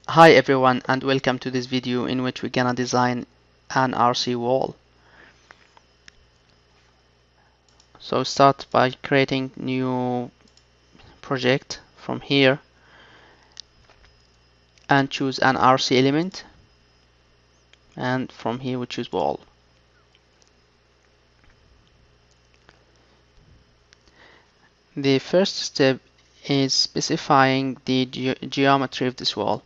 Hi everyone and welcome to this video in which we're gonna design an RC wall. So start by creating new project from here and choose an RC element, and from here we choose wall. The first step is specifying the geometry of this wall.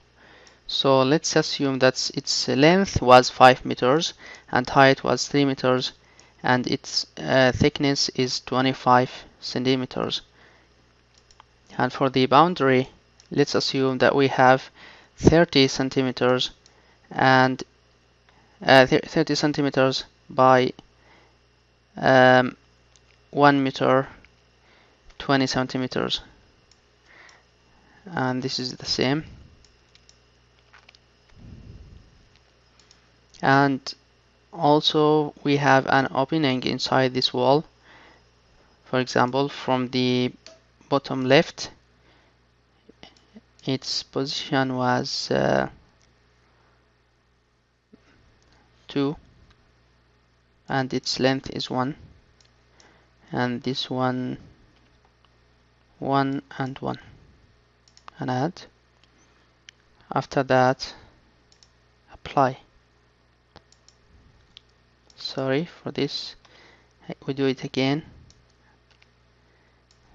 So let's assume that its length was 5 meters and height was 3 meters and its thickness is 25 centimeters. And for the boundary, let's assume that we have 30 centimeters and 30 centimeters by 1 meter 20 centimeters, and this is the same. And also we have an opening inside this wall. For example, from the bottom left, its position was 2 and its length is 1, and this one 1 and 1, and add. After that, apply. Sorry for this, we do it again.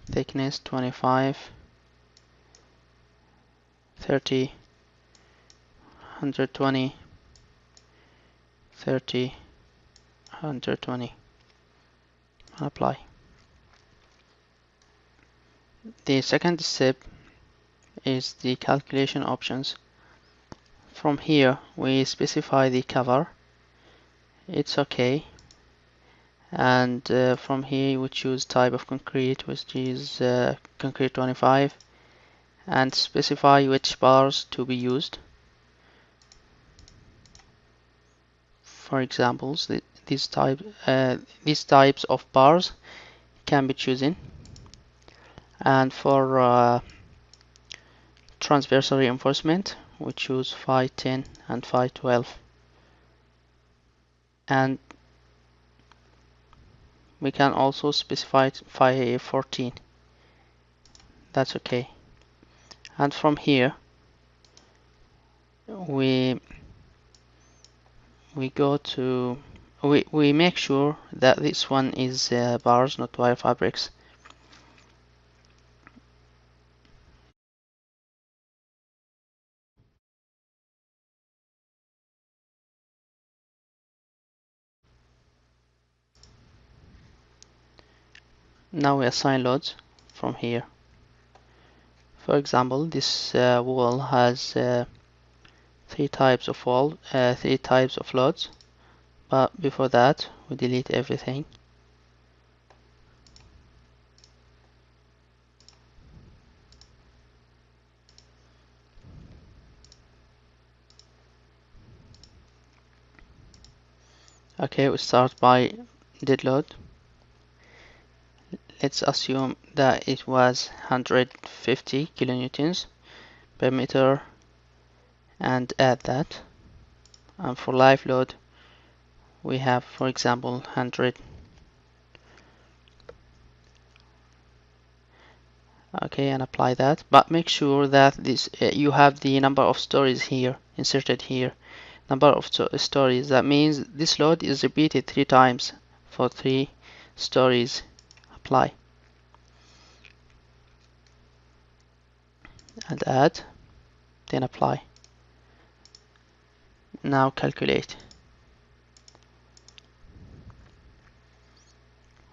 Thickness 25, 30, 120, 30, 120, apply. The second step is the calculation options. From here we specify the cover, it's okay, and from here we choose type of concrete, which is concrete 25, and specify which bars to be used. For examples, these types of bars can be chosen. And for transversal reinforcement, we choose phi 10 and phi 12, and we can also specify phi 14. That's okay. And from here we go to we make sure that this one is bars, not wire fabrics. Now we assign loads from here. For example, this wall has 3 types of loads, but before that we delete everything. Okay, we start by dead load. Let's assume that it was 150 kilonewtons per meter and add that. And for live load we have, for example, 100. Okay, and apply that, but make sure that this you have the number of stories here inserted here. Number of stories, that means this load is repeated 3 times for 3 stories. Apply and add, then apply. Now calculate.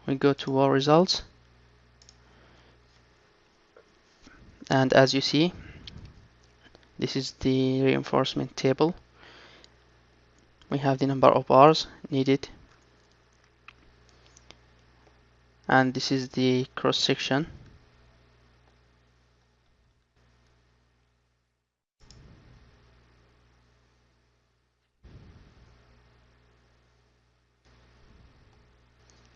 We go to wall results, and as you see, this is the reinforcement table. We have the number of bars needed, and this is the cross section.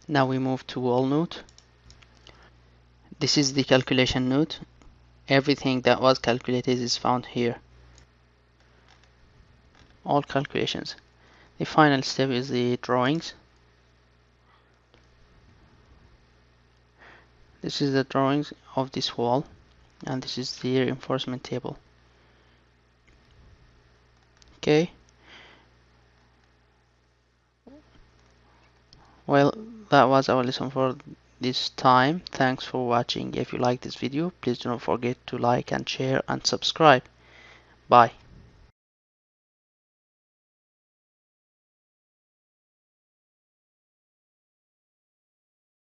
Now we move to wall node. This is the calculation node. Everything that was calculated is found here. all calculations. The final step is the drawings. This is the drawings of this wall, and this is the reinforcement table. Okay, well, that was our lesson for this time. Thanks for watching. If you like this video, please do not forget to like and share and subscribe. Bye.